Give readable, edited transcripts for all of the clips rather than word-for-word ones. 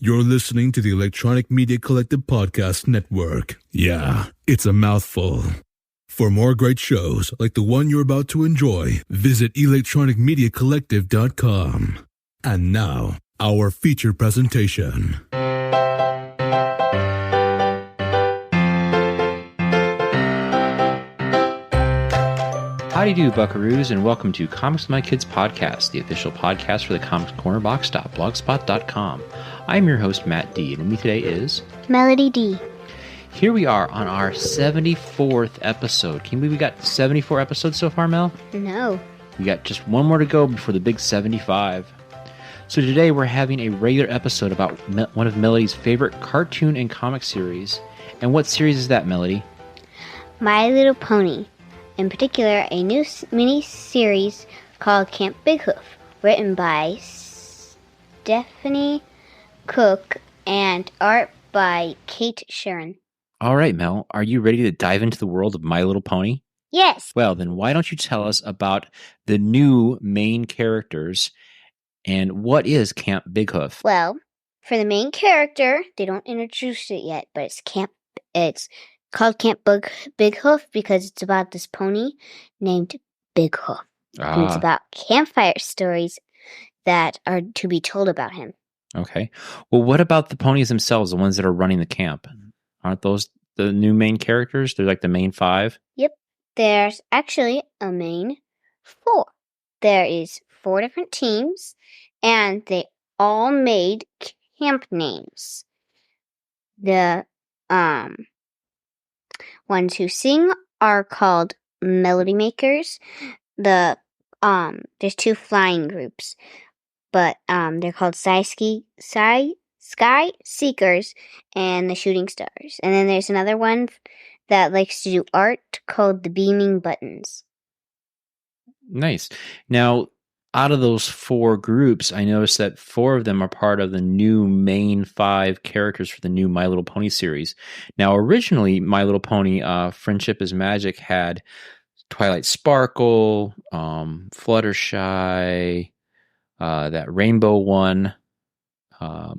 You're listening to the Electronic Media Collective Podcast Network. Yeah, it's a mouthful. For more great shows like the one you're about to enjoy, visit electronicmediacollective.com. And now, our feature presentation. Howdy do, buckaroos, and welcome to Comics with My Kids Podcast, the official podcast for the Comics Corner Box.blogspot.com. I'm your host, Matt D, and with me today is... Melody D. Here we are on our 74th episode. Can you believe we got 74 episodes so far, Mel? No. We got just one more to go before the big 75. So today we're having a regular episode about one of Melody's favorite cartoon and comic series. And what series is that, Melody? My Little Pony. In particular, a new mini-series called Camp Bighoof, written by Stephanie Cooke and art by Kate Sherron. All right, Mel, are you ready to dive into the world of My Little Pony? Yes. Well, then why don't you tell us about the new main characters and what is Camp Bighoof? Well, for the main character, they don't introduce it yet, but it's called Camp Bighoof because it's about this pony named Bighoof. And it's about campfire stories that are to be told about him. Okay. Well, what about the ponies themselves, the ones that are running the camp? Aren't those the new main characters? They're like the main 5? Yep. There's actually a main 4. There is 4 different teams, and they all made camp names. The ones who sing are called Melody Makers. There's 2 flying groups, but they're called Sky Seekers and the Shooting Stars. And then there's another one that likes to do art called the Beaming Buttons. Nice. Now, out of those 4 groups, I noticed that 4 of them are part of the new main 5 characters for the new My Little Pony series. Now, originally, My Little Pony Friendship is Magic had Twilight Sparkle, Fluttershy, that rainbow one. Yeah.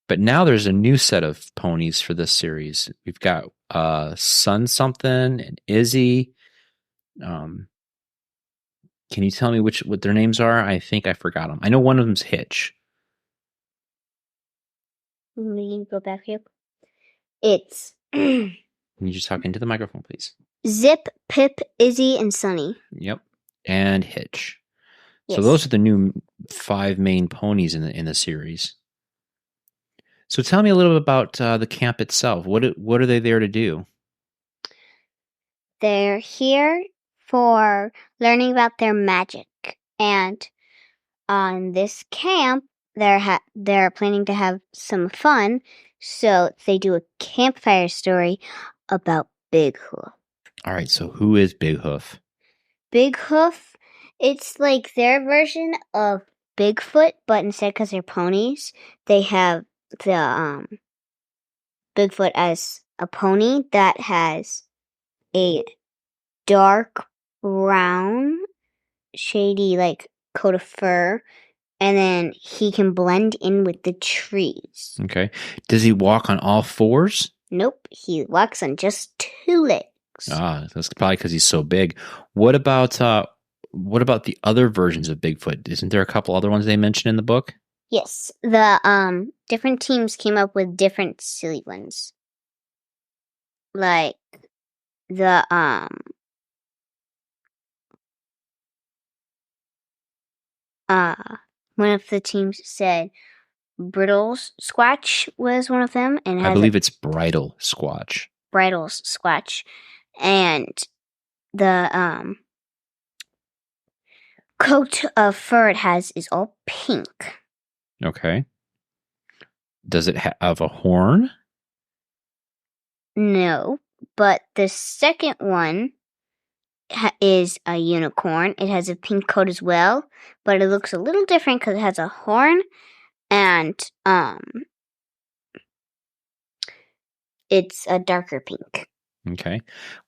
But now there's a new set of ponies for this series. We've got Sun Something and Izzy. Can you tell me what their names are? I think I forgot them. I know one of them's Hitch. Let me go back here. It's... Can you just talk into the microphone, please? Zip, Pip, Izzy, and Sunny. Yep. And Hitch. Yes. So those are the new 5 main ponies in the series. So tell me a little bit about the camp itself. What are they there to do? They're here for learning about their magic. And on this camp, they're planning to have some fun. So they do a campfire story about Bighoof. All right, so who is Bighoof? Bighoof, it's like their version of Bigfoot, but instead, because they're ponies, they have the Bigfoot as a pony that has a dark brown, shady, like, coat of fur, and then he can blend in with the trees. Okay. Does he walk on all 4s? Nope, he walks on just 2 legs. That's probably because he's so big. What about the other versions of Bigfoot? Isn't there a couple other ones they mention in the book? Yes, the different teams came up with different silly ones. Like the one of the teams said Bridlesquatch was one of them, and I believe it's Bridlesquatch. Bridlesquatch, and the coat of fur it has is all pink. Okay. Does it have a horn? No, but the second one is a unicorn. It has a pink coat as well, but it looks a little different because it has a horn and it's a darker pink. Okay.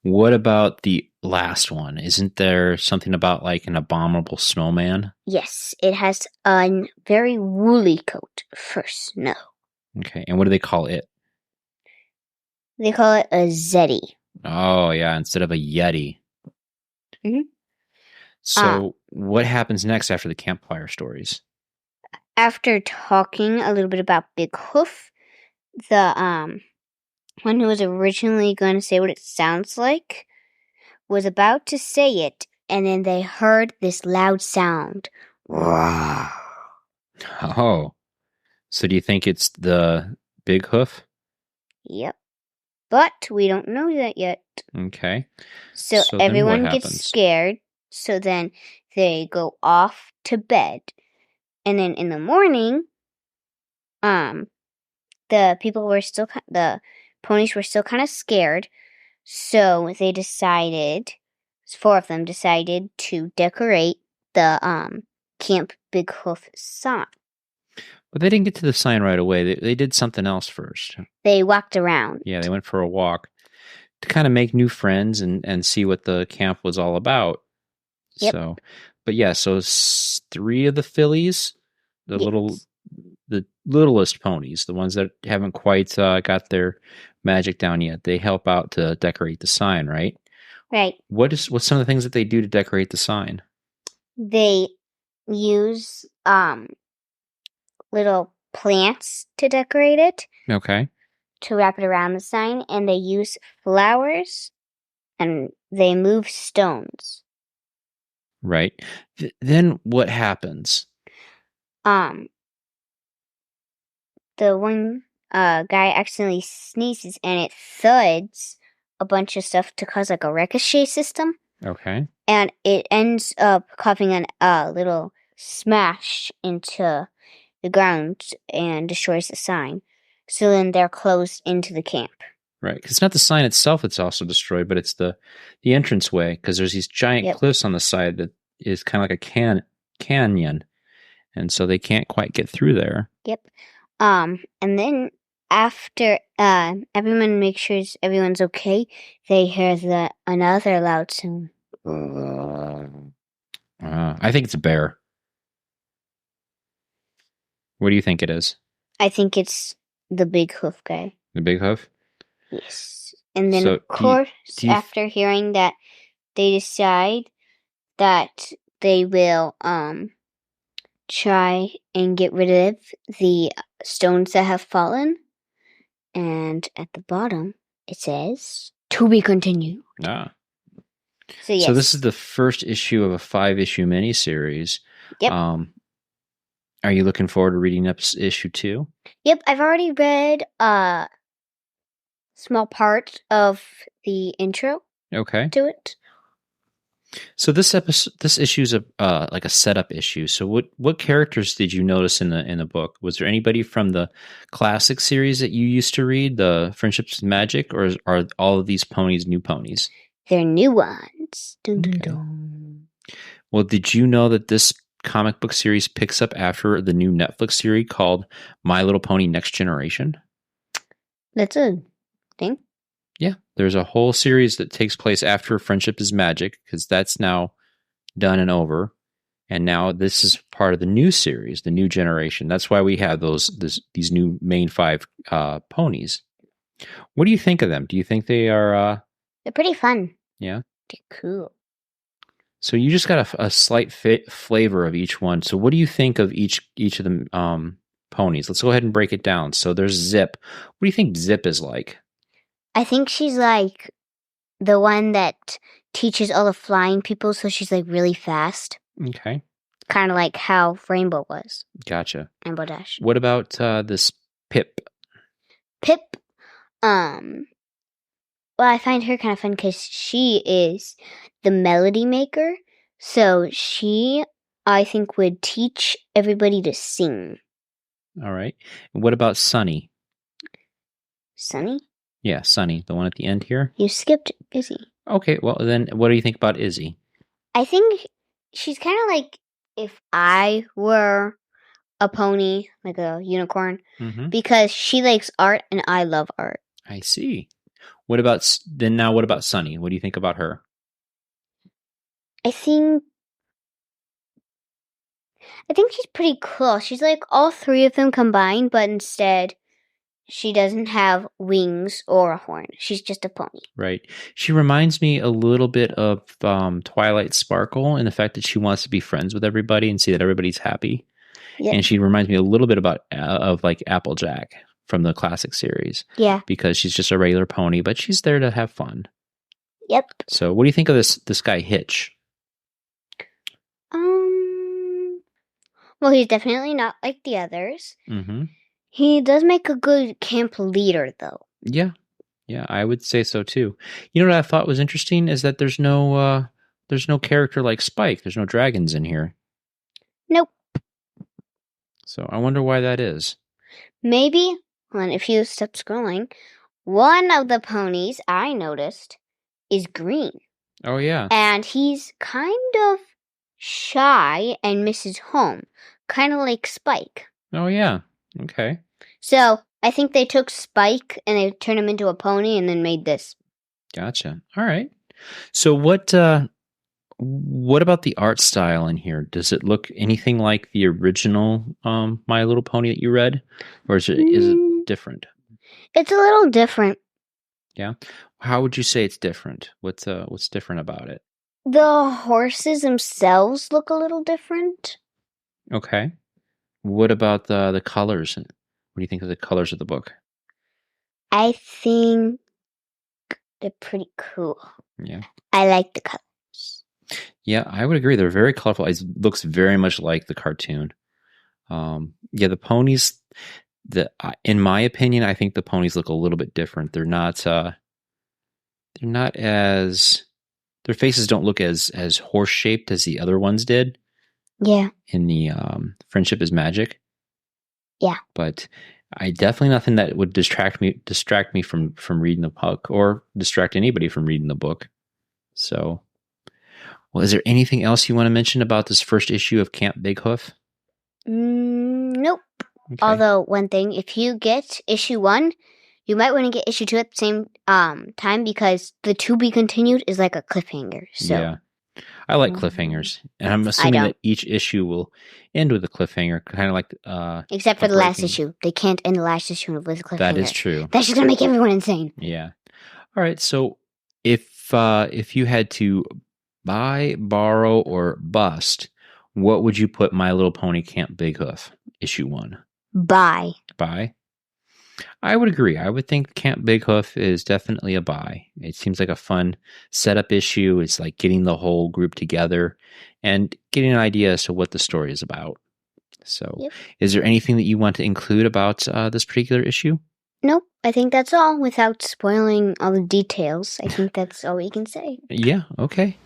What about the last one? Isn't there something about like an abominable snowman? Yes, it has a very woolly coat for snow. Okay. And what do they call it? They call it a zeti. Oh, yeah. Instead of a yeti. Mhm. So what happens next after the campfire stories? After talking a little bit about Bighoof, the one who was originally going to say what it sounds like was about to say it, and then they heard this loud sound. Oh. So do you think it's the big hoof? Yep. But we don't know that yet. Okay. So So then what everyone gets happens? scared. So then they go off to bed. And then in the morning, the ponies were still kind of scared. So they decided, 4 of them decided to decorate the Camp Bighoof sign. But they didn't get to the sign right away. They did something else first. They walked around. Yeah, they went for a walk to kind of make new friends and see what the camp was all about. Yep. So, but yeah, so 3 of the fillies, the littlest ponies, the ones that haven't quite got their magic down yet, they help out to decorate the sign, right? Right. What's some of the things that they do to decorate the sign? They use little plants to decorate it, Okay. to wrap it around the sign, and they use flowers, and they move stones. Right. Then what happens? The one guy accidentally sneezes, and it thuds a bunch of stuff to cause like a ricochet system, Okay. and it ends up causing a little smash into the ground and destroys the sign. So then they're closed into the camp. Right. Because it's not the sign itself that's also destroyed, but it's the entranceway, because there's these giant Yep. cliffs on the side that is kind of like a canyon. And so they can't quite get through there. Yep. And then after everyone makes sure everyone's okay, they hear another loud sound. I think it's a bear. What do you think it is? I think it's the big hoof guy. The big hoof? Yes. And then, So of course, do you after hearing that, they decide that they will try and get rid of the stones that have fallen. And at the bottom, it says, "To be continued." Ah. So, yes. So this is the first issue of a 5-issue miniseries. Yep. Are you looking forward to reading up issue 2? Yep, I've already read a small part of the intro Okay. to it. So this issue's like a setup issue. So what characters did you notice in the book? Was there anybody from the classic series that you used to read, the Friendships and Magic, or are all of these ponies new ponies? They're new ones. Dun, dun, Okay. dun. Well, did you know that this comic book series picks up after the new Netflix series called My Little Pony Next Generation? That's a thing. Yeah, there's a whole series that takes place after Friendship is Magic, because that's now done and over. And now this is part of the new series, the new generation. That's why we have these new main 5 ponies. What do you think of them? Do you think they are... They're pretty fun. Yeah? They're cool. So you just got a slight flavor of each one. So what do you think of each of the ponies? Let's go ahead and break it down. So there's Zip. What do you think Zip is like? I think she's like the one that teaches all the flying people, so she's like really fast. Okay. Kind of like how Rainbow was. Gotcha. Rainbow Dash. What about this Pip? Pip, well, I find her kind of fun because she is the melody maker. So she, I think, would teach everybody to sing. All right. And what about Sunny? Sunny? Yeah, Sunny, the one at the end here. You skipped Izzy. Okay, well then what do you think about Izzy? I think she's kind of like if I were a pony, like a unicorn, Mm-hmm. because she likes art and I love art. I see. What about Sunny? What do you think about her? I think she's pretty cool. She's like all three of them combined, but instead she doesn't have wings or a horn. She's just a pony. Right. She reminds me a little bit of Twilight Sparkle in the fact that she wants to be friends with everybody and see that everybody's happy. Yep. And she reminds me a little bit of like Applejack from the classic series. Yeah. Because she's just a regular pony, but she's there to have fun. Yep. So what do you think of this guy Hitch? Well, he's definitely not like the others. Mm-hmm. He does make a good camp leader, though. Yeah, I would say so too. You know what I thought was interesting is that there's no character like Spike. There's no dragons in here. Nope. So I wonder why that is. Maybe, if you stop scrolling, one of the ponies I noticed is green. Oh yeah. And he's kind of shy and misses home, kind of like Spike. Oh yeah. Okay. So I think they took Spike and they turned him into a pony and then made this. Gotcha. All right. So what about the art style in here? Does it look anything like the original My Little Pony that you read, or is it different? It's a little different. Yeah. How would you say it's different? What's different about it? The horses themselves look a little different. Okay. What about the colors? What do you think of the colors of the book? I think they're pretty cool. Yeah. I like the colors. Yeah, I would agree. They're very colorful. It looks very much like the cartoon. Yeah, the ponies, in my opinion, I think the ponies look a little bit different. They're not as, their faces don't look as horse-shaped as the other ones did. Yeah. In the Friendship is Magic. Yeah. But I definitely nothing that would distract me from reading the book or distract anybody from reading the book. So, well, is there anything else you want to mention about this first issue of Camp Bighoof? Nope. Okay. Although, one thing, if you get issue 1, you might want to get issue 2 at the same time because the to be continued is like a cliffhanger. So. Yeah. I like cliffhangers, and I'm assuming that each issue will end with a cliffhanger, kind of like except for the last issue. They can't end the last issue with a cliffhanger. That is true. That's just gonna make everyone insane. Yeah. All right. So if you had to buy, borrow, or bust, what would you put My Little Pony Camp Bighoof issue 1? Buy. I would agree. I would think Camp Bighoof is definitely a buy. It seems like a fun setup issue. It's like getting the whole group together and getting an idea as to what the story is about. So, yep. Is there anything that you want to include about this particular issue? Nope. I think that's all without spoiling all the details. I think that's all we can say. Yeah. Okay.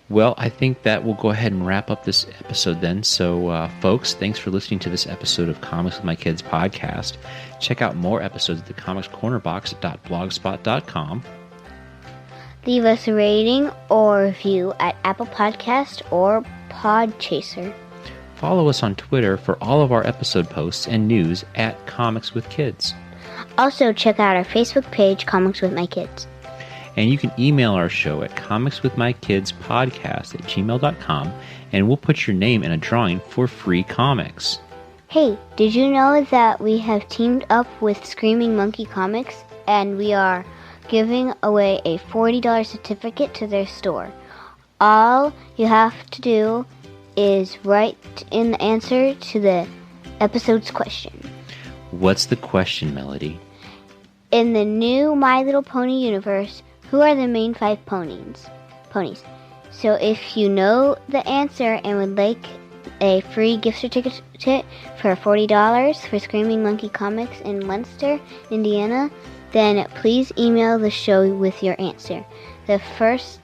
Well, I think that we'll go ahead and wrap up this episode then. So, folks, thanks for listening to this episode of Comics with My Kids podcast. Check out more episodes at thecomicscornerbox.blogspot.com. Leave us a rating or review at Apple Podcast or Podchaser. Follow us on Twitter for all of our episode posts and news at Comics with Kids. Also, check out our Facebook page, Comics with My Kids. And you can email our show at comicswithmykidspodcast@gmail.com, and we'll put your name in a drawing for free comics. Hey, did you know that we have teamed up with Screaming Monkey Comics, and we are giving away a $40 certificate to their store? All you have to do is write in the answer to the episode's question. What's the question, Melody? In the new My Little Pony universe, who are the main 5 ponies? So if you know the answer and would like a free gift certificate for $40 for Screaming Monkey Comics in Munster, Indiana, then please email the show with your answer. The first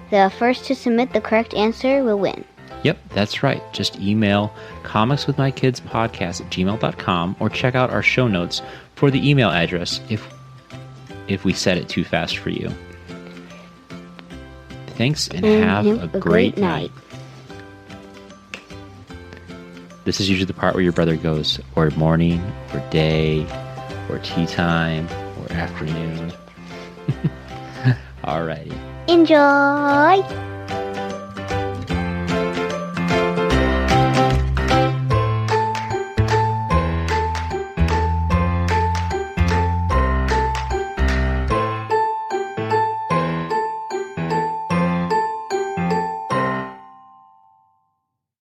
to submit the correct answer will win. Yep, that's right. Just email comicswithmykidspodcast@gmail.com or check out our show notes for the email address if we said it too fast for you. Thanks and have a great night. This is usually the part where your brother goes, or morning, or day, or tea time, or afternoon. Alrighty. Enjoy!